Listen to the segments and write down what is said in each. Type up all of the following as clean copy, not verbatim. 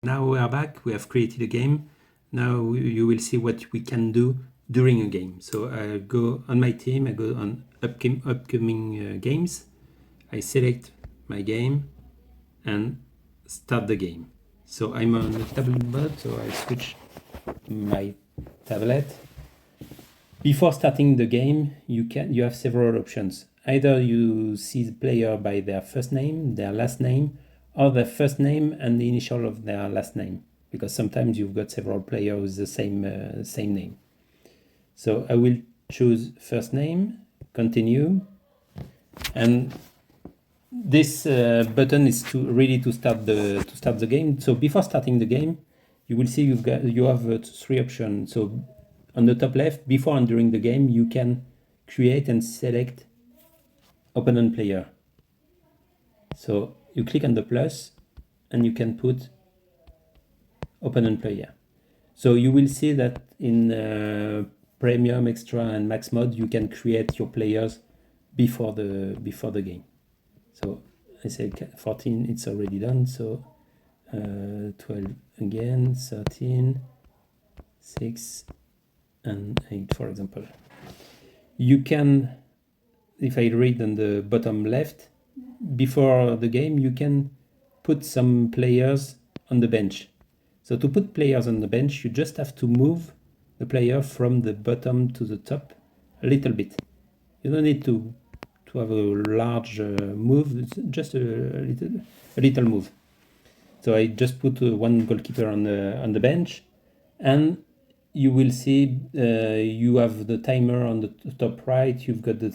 Now we are back. We have created a game. Now you will see what we can do during a game. So I go on my team, I go on upcoming games. I select my game and start the game. So I'm on the tablet mode, so I switch my tablet. Before starting the game, you have several options. Either you see the player by their first name, their last name, or their first name and the initial of their last name, because sometimes you've got several players with the same name. So I will choose first name, continue, and this button is to start the game. So before starting the game, you will see you have three options. So on the top left, before and during the game, you can create and select opponent player. So you click on the plus and you can put opponent player. So you will see that in premium, extra and max mode, you can create your players before the game. So I say 14, it's already done. So 12 again, 13, 6 and 8, for example. You can, if I read on the bottom left, before the game, you can put some players on the bench. So to put players on the bench, you just have to move the player from the bottom to the top a little bit. You don't need to have a large move, it's just a little move. So I just put one goalkeeper on the bench, and you will see you have the timer on the top right. You've got the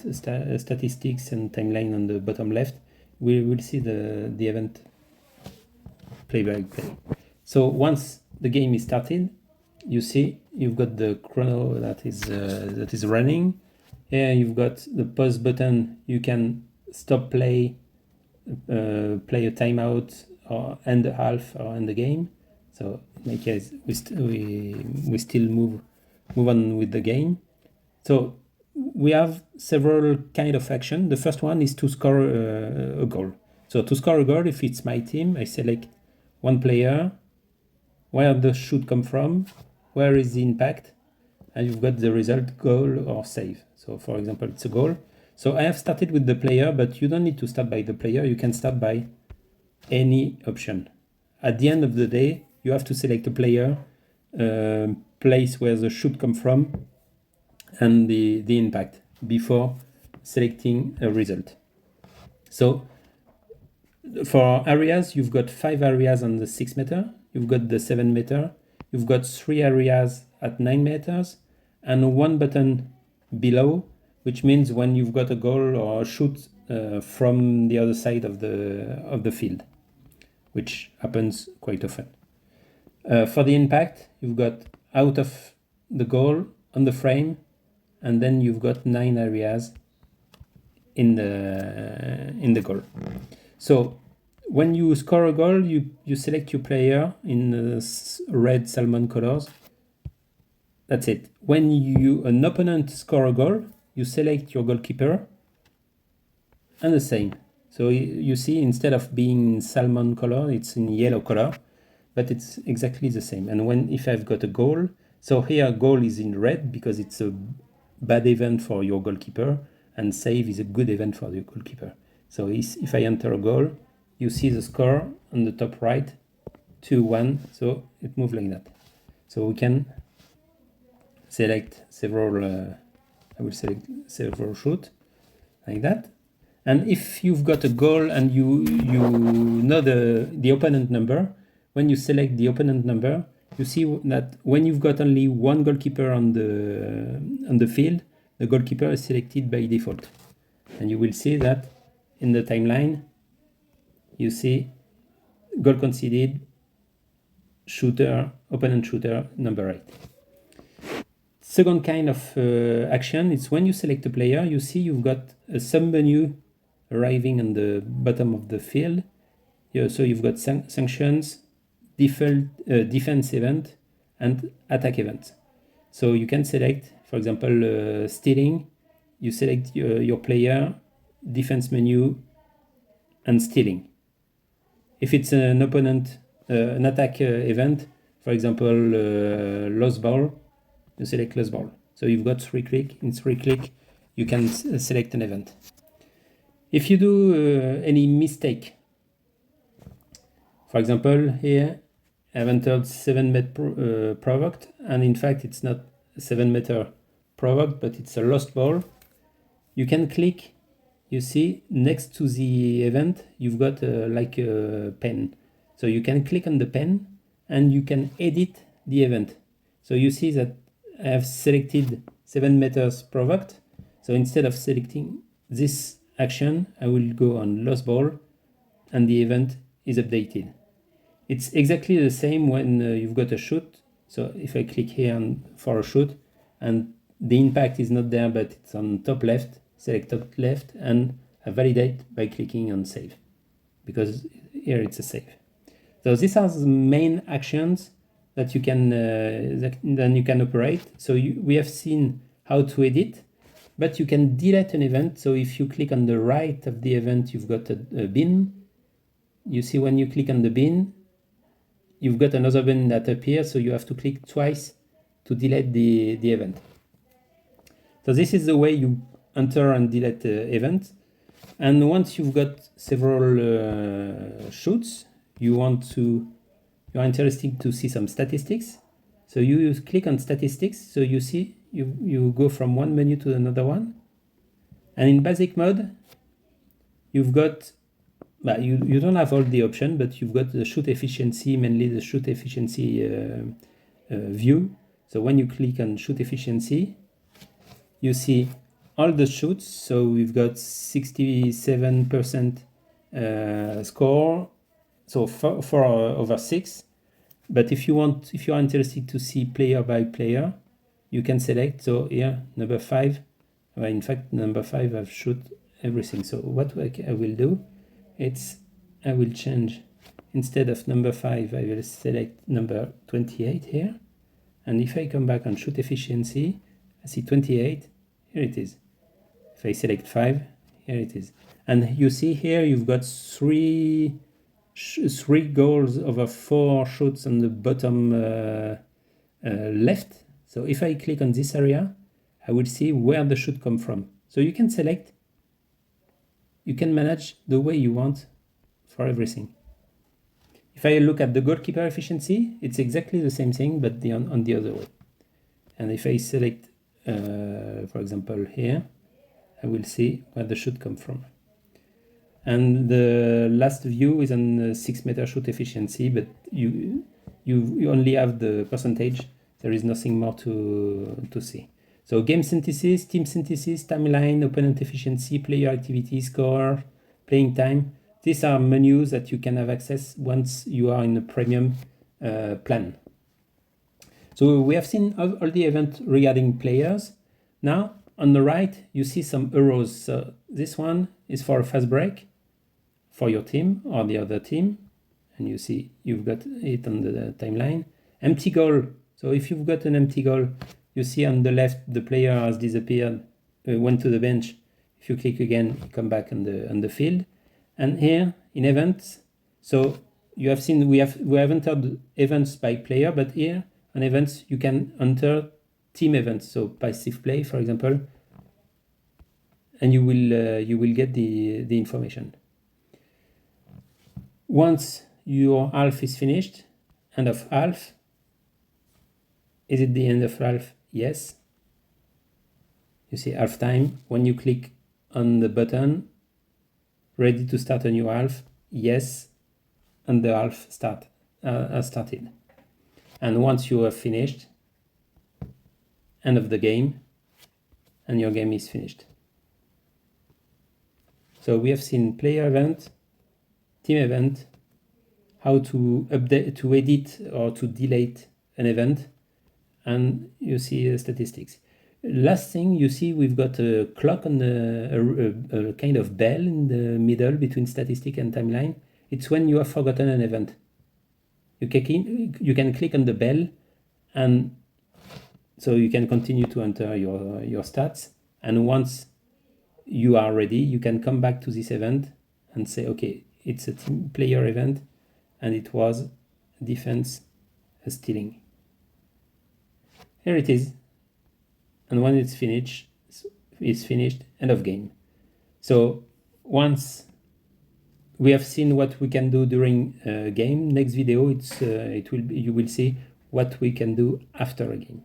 statistics and timeline on the bottom left. We will see the event play by play. So once the game is started, you see you've got the chrono that is running. Here you've got the pause button. You can stop play, play a timeout, or end the half or end the game. So in my case, we still move on with the game. So we have several kind of action. The first one is to score a goal. So to score a goal, if it's my team, I select one player, where the shoot come from, where is the impact, and you've got the result, goal or save. So for example, it's a goal. So I have started with the player, but you don't need to start by the player. You can start by any option. At the end of the day, you have to select a player, place where the shoot come from, and the impact before selecting a result. So for areas, you've got 5 areas on the 6 meter, you've got the 7 meter, you've got 3 areas at 9 meters, and one button below, which means when you've got a goal or a shoot from the other side of the field, which happens quite often. For the impact, you've got out of the goal, on the frame, and then you've got 9 areas in the goal. So when you score a goal, you select your player in red salmon colors. That's it. When an opponent score a goal, you select your goalkeeper, and the same. So you see, instead of being in salmon color, it's in yellow color, but it's exactly the same. And if I've got a goal, so here goal is in red because it's a bad event for your goalkeeper, and save is a good event for the goalkeeper. So if I enter a goal, you see the score on the top right, 2-1, so it moves like that. So we can select several, I will select several shoot, like that. And if you've got a goal and you know the opponent number, when you select the opponent number, you see that when you've got only one goalkeeper on the field, the goalkeeper is selected by default. And you will see that in the timeline, you see goal conceded, opponent shooter, number 8. Second kind of action is when you select a player, you see you've got a sub-menu arriving on the bottom of the field. So you've got sanctions, defense event, and attack event. So you can select, for example, stealing. You select your player, defense menu, and stealing. If it's an opponent an attack event, for example, lost ball, you select lost ball. So you've got 3 clicks. In 3 clicks, you can select an event. If you do any mistake, for example, here I've entered 7-meter provoked, and in fact it's not 7-meter provoked, but it's a lost ball. You can click, you see next to the event you've got like a pen. So you can click on the pen and you can edit the event. So you see that I have selected 7 meters provoked. So instead of selecting this action, I will go on lost ball and the event is updated. It's exactly the same when you've got a shoot. So if I click here for a shoot and the impact is not there but it's on top left, select top left and I validate by clicking on save, because here it's a save. So these are the main actions that you can then you can operate. So we have seen how to edit, but you can delete an event. So if you click on the right of the event, you've got a bin. You see when you click on the bin, you've got another bin that appears, so you have to click twice to delete the event. So this is the way you enter and delete events. And once you've got several shoots, you are interested to see some statistics. So you click on statistics. So you see you go from one menu to another one. And in basic mode, you've got, you don't have all the options, but you've got the shoot efficiency, mainly the shoot efficiency view. So when you click on shoot efficiency, you see all the shoots. So we've got 67% score, so 4 over 6. But if you are interested to see player by player, you can select. So here, number 5. Well, in fact, number 5, I've shoot everything. So what I will do, I will change, instead of number 5, I will select number 28 here. And if I come back on shoot efficiency, I see 28, here it is. If I select 5, here it is. And you see here, you've got 3 goals over 4 shoots on the bottom left. So if I click on this area, I will see where the shoot come from. So you can select, you can manage the way you want for everything. If I look at the goalkeeper efficiency, it's exactly the same thing, but on the other way. And if I select, for example, here, I will see where the shoot come from. And the last view is on 6-meter shoot efficiency, but you only have the percentage. There is nothing more to see. So game synthesis, team synthesis, timeline, opponent efficiency, player activity, score, playing time. These are menus that you can have access once you are in a premium plan. So we have seen all the events regarding players. Now on the right, you see some arrows. So this one is for a fast break for your team or the other team. And you see you've got it on the timeline. Empty goal. So if you've got an empty goal, you see on the left, the player has disappeared, went to the bench. If you click again, you come back on the field. And here in events, so you have seen we have entered events by player, but here on events you can enter team events. So passive play, for example, and you will get the information. Once your half is finished, end of half. Is it the end of half? Yes. You see half time. When you click on the button, ready to start a new half, yes, and the half has started. And once you have finished, end of the game, and your game is finished. So we have seen player event, team event, how to update, to edit or to delete an event, and you see the statistics. Last thing, you see we've got a clock on a kind of bell in the middle between statistic and timeline. It's when you have forgotten an event. You can click on the bell, and so you can continue to enter your stats. And once you are ready, you can come back to this event and say, okay, it's a team player event, and it was defense, stealing. Here it is. And when it's finished, end of game. So once we have seen what we can do during a game, next video you will see what we can do after a game.